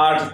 8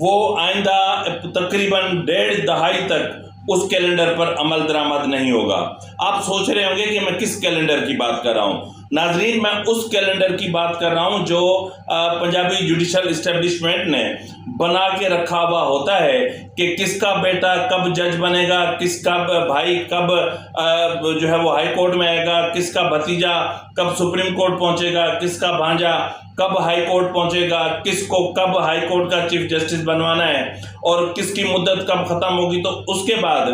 وہ آئندہ تقریباً 1.5 دہائی تک اس کیلنڈر پر عمل درآمد نہیں ہوگا۔ آپ سوچ رہے ہوں گے کہ میں کس کیلنڈر کی بات کر رہا ہوں۔ ناظرین، میں اس کیلنڈر کی بات کر رہا ہوں جو پنجابی جوڈیشل اسٹیبلشمنٹ نے بنا کے رکھا ہوا ہوتا ہے کہ کس کا بیٹا کب جج بنے گا، کس کا بھائی کب جو ہے وہ ہائی کورٹ میں آئے گا، کس کا بھتیجا کب سپریم کورٹ پہنچے گا، کس کا بھانجا کب ہائی کورٹ پہنچے گا، کس کو کب ہائی کورٹ کا چیف جسٹس بنوانا ہے اور کس کی مدت کب ختم ہوگی، تو اس کے بعد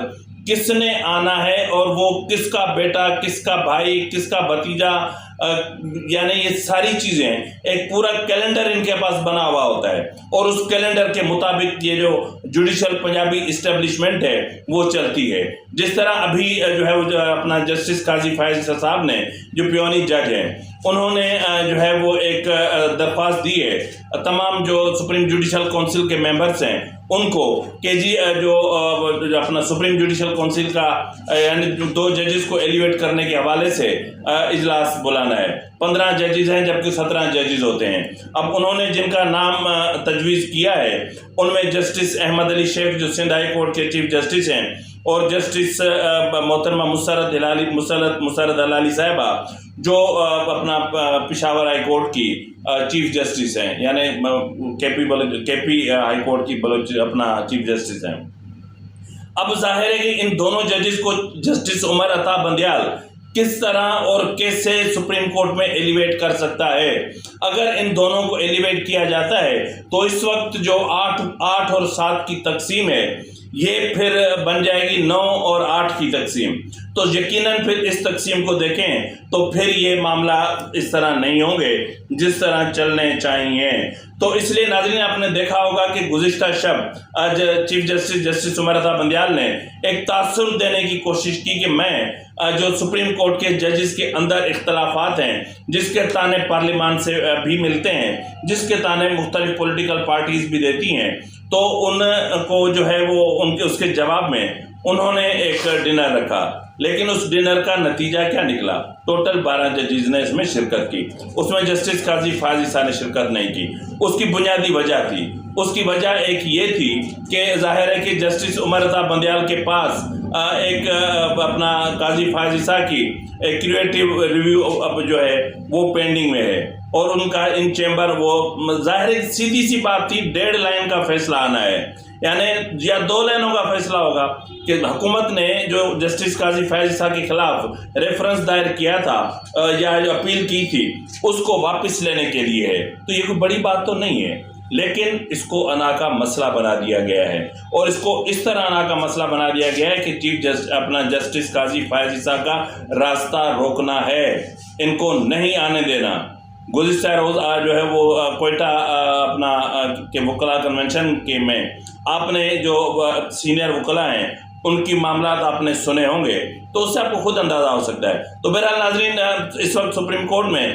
کس نے آنا ہے اور وہ کس کا بیٹا، کس کا بھائی، کس کا بھتیجا، یعنی یہ ساری چیزیں ایک پورا کیلنڈر ان کے پاس بنا ہوا ہوتا ہے، اور اس کیلنڈر کے مطابق یہ جو جوڈیشل پنجابی اسٹیبلشمنٹ ہے وہ چلتی ہے۔ جس طرح ابھی جو ہے وہ اپنا جسٹس قاضی فائز صاحب نے جو پیونی جج ہیں، انہوں نے جو ہے وہ ایک درخواست دی ہے تمام جو سپریم جوڈیشل کونسل کے ممبرس ہیں ان کو کہ جی جو اپنا سپریم جوڈیشل کونسل کا یعنی 2 ججز کو ایلیویٹ کرنے کے حوالے سے اجلاس بلانا ہے۔ 15 ججز ہیں جبکہ 17 ججز ہوتے ہیں۔ اب انہوں نے جن کا نام تجویز کیا ہے ان میں جسٹس احمد علی شیخ جو سندھ ہائی کورٹ کے چیف جسٹس ہیں، اور جسٹس محترمہ مسرت ہلالی صاحبہ جو اپنا پشاور ہائی کورٹ کی چیف جسٹس ہیں، یعنی کے پی ہائی کورٹ کی اپنا چیف جسٹس ہیں۔ اب ظاہر ہے کہ ان دونوں ججز کو جسٹس عمر عطا بندیال کس طرح اور کیسے سپریم کورٹ میں ایلیویٹ کر سکتا ہے۔ اگر ان دونوں کو ایلیویٹ کیا جاتا ہے تو اس وقت جو 8 اور 7 کی تقسیم ہے یہ پھر بن جائے گی 9 اور 8 کی تقسیم، تو یقیناً پھر اس تقسیم کو دیکھیں تو پھر یہ معاملہ اس طرح نہیں ہوں گے جس طرح چلنے چاہیے۔ تو اس لیے ناظرین آپ نے دیکھا ہوگا کہ گزشتہ شب آج چیف جسٹس عمر عطا بندیال نے ایک تاثر دینے کی کوشش کی کہ میں جو سپریم کورٹ کے ججز کے اندر اختلافات ہیں، جس کے تانے پارلیمان سے بھی ملتے ہیں، جس کے تانے مختلف پولیٹیکل پارٹیز بھی دیتی ہیں، تو ان کو جو ہے وہ اس کے جواب میں انہوں نے ایک ڈنر رکھا، لیکن اس ڈنر کا نتیجہ کیا نکلا؟ ٹوٹل 12 ججز نے اس میں شرکت کی، اس میں جسٹس قاضی فائز عیسیٰ نے شرکت نہیں کی۔ اس کی بنیادی وجہ تھی، اس کی وجہ ایک یہ تھی کہ ظاہر ہے کہ جسٹس عمر عطا بندیال کے پاس ایک اپنا قاضی فائز عیسیٰ کی ایک کریٹیو ریویو اب جو ہے وہ پینڈنگ میں ہے، اور ان کا ان چیمبر وہ ظاہر سیدھی سی بات تھی 1.5 لائن کا فیصلہ آنا ہے، یعنی یا 2 لائنوں کا فیصلہ ہوگا کہ حکومت نے جو جسٹس قاضی فائز عیسیٰ کے خلاف ریفرنس دائر کیا تھا یا جو اپیل کی تھی اس کو واپس لینے کے لیے ہے، تو یہ کوئی بڑی بات تو نہیں ہے، لیکن اس کو انا کا مسئلہ بنا دیا گیا ہے، اور اس کو اس طرح انا کا مسئلہ بنا دیا گیا ہے کہ چیف جسٹس قاضی فائز عیسیٰ کا راستہ روکنا ہے، ان کو نہیں آنے دینا۔ گزشتہ روز جو ہے وہ کوئٹہ اپنا کہ وکلاء کنونشن کے میں آپ نے جو سینئر وکلاء ہیں ان کی معاملات آپ نے سنے ہوں گے، تو اس سے آپ کو خود اندازہ ہو سکتا ہے۔ تو بہرحال ناظرین، اس وقت سپریم کورٹ میں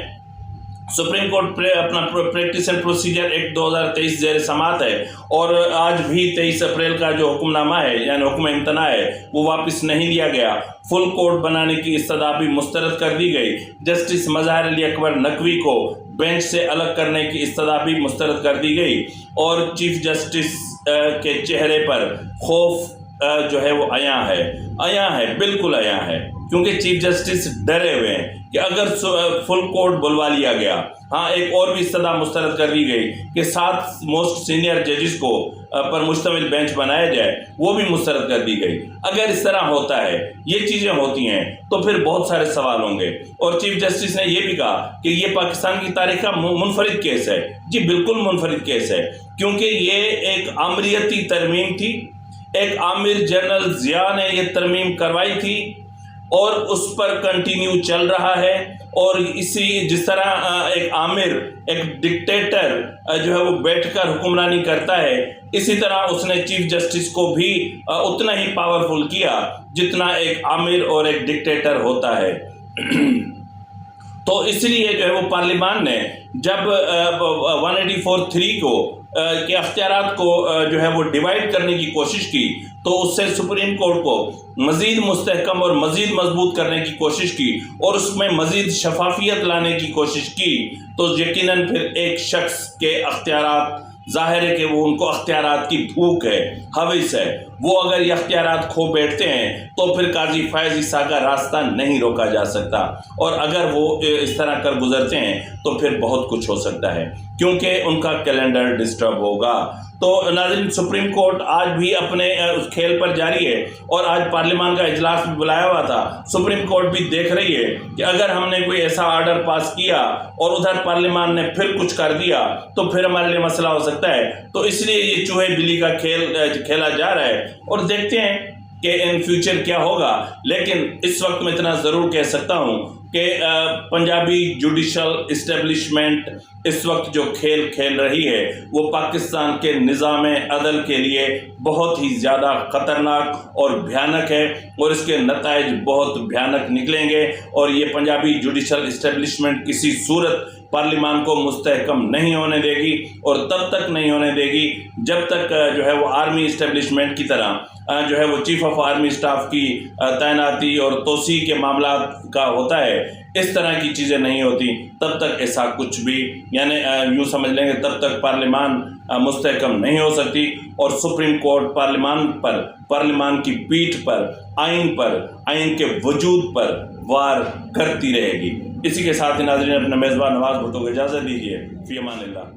سپریم کورٹ اپنا پریکٹس اینڈ پروسیجر ایکٹ 2023 زیر سماعت ہے، اور آج بھی 23 اپریل کا جو حکم نامہ ہے یعنی حکم امتناع ہے وہ واپس نہیں لیا گیا۔ فل کورٹ بنانے کی استدعا بھی مسترد کر دی گئی۔ جسٹس مظہر علی اکبر نقوی کو بینچ سے الگ کرنے کی استدعا بھی مسترد کر دی گئی، اور چیف جسٹس کے چہرے پر خوف جو ہے وہ عیاں ہے، بالکل عیاں ہے، کیونکہ چیف جسٹس ڈرے ہوئے ہیں کہ اگر فل کورٹ بلوا لیا گیا، ہاں ایک اور بھی استدعا مسترد کر دی گئی کہ 7 موسٹ سینئر ججز کو پر مشتمل بینچ بنایا جائے، وہ بھی مسترد کر دی گئی۔ اگر اس طرح ہوتا ہے، یہ چیزیں ہوتی ہیں، تو پھر بہت سارے سوال ہوں گے، اور چیف جسٹس نے یہ بھی کہا کہ یہ پاکستان کی تاریخ کا منفرد کیس ہے۔ جی بالکل منفرد کیس ہے، کیونکہ یہ ایک آمریتی ترمیم تھی، ایک عامر جنرل ضیاء نے یہ ترمیم کروائی تھی، اور اس پر کنٹینیو چل رہا ہے، اور اسی جس طرح ایک عامر ایک ڈکٹیٹر جو ہے وہ بیٹھ کر حکمرانی کرتا ہے، اسی طرح اس نے چیف جسٹس کو بھی اتنا ہی پاورفل کیا جتنا ایک عامر اور ایک ڈکٹیٹر ہوتا ہے۔ تو اس لیے جو ہے وہ پارلیمان نے جب 184(3) کو کے اختیارات کو جو ہے وہ ڈیوائیڈ کرنے کی کوشش کی، تو اس سے سپریم کورٹ کو مزید مستحکم اور مزید مضبوط کرنے کی کوشش کی، اور اس میں مزید شفافیت لانے کی کوشش کی، تو یقیناً پھر ایک شخص کے اختیارات ظاہر ہے کہ وہ ان کو اختیارات کی بھوک ہے، ہوس ہے، وہ اگر یہ اختیارات کھو بیٹھتے ہیں تو پھر قاضی فیض عیسیٰ کا راستہ نہیں روکا جا سکتا، اور اگر وہ اس طرح کر گزرتے ہیں تو پھر بہت کچھ ہو سکتا ہے، کیونکہ ان کا کیلنڈر ڈسٹرب ہوگا۔ تو ناظرین، سپریم کورٹ آج بھی اپنے اس کھیل پر جاری ہے، اور آج پارلیمان کا اجلاس بھی بلایا ہوا تھا۔ سپریم کورٹ بھی دیکھ رہی ہے کہ اگر ہم نے کوئی ایسا آرڈر پاس کیا اور ادھر پارلیمان نے پھر کچھ کر دیا تو پھر ہمارے لیے مسئلہ ہو سکتا ہے، تو اس لیے یہ چوہے بلی کا کھیل کھیلا جا رہا ہے، اور دیکھتے ہیں کہ ان فیوچر کیا ہوگا۔ لیکن اس وقت میں اتنا ضرور کہہ سکتا ہوں کہ پنجابی جوڈیشل اسٹیبلشمنٹ اس وقت جو کھیل کھیل رہی ہے وہ پاکستان کے نظام عدل کے لیے بہت ہی زیادہ خطرناک اور بھیانک ہے، اور اس کے نتائج بہت بھیانک نکلیں گے، اور یہ پنجابی جوڈیشل اسٹیبلشمنٹ کسی صورت پارلیمان کو مستحکم نہیں ہونے دے گی، اور تب تک نہیں ہونے دے گی جب تک جو ہے وہ آرمی اسٹیبلشمنٹ کی طرح جو ہے وہ چیف آف آرمی اسٹاف کی تعیناتی اور توسیع کے معاملات کا ہوتا ہے، اس طرح کی چیزیں نہیں ہوتی، تب تک ایسا کچھ بھی یعنی یوں سمجھ لیں گے تب تک پارلیمان مستحکم نہیں ہو سکتی، اور سپریم کورٹ پارلیمان کی پیٹھ پر، آئین کے وجود پر وار کرتی رہے گی۔ اسی کے ساتھ ہی ناظرین، اپنے میزبان نواز بھٹو کو اجازت دیجیے۔ فی امان اللہ۔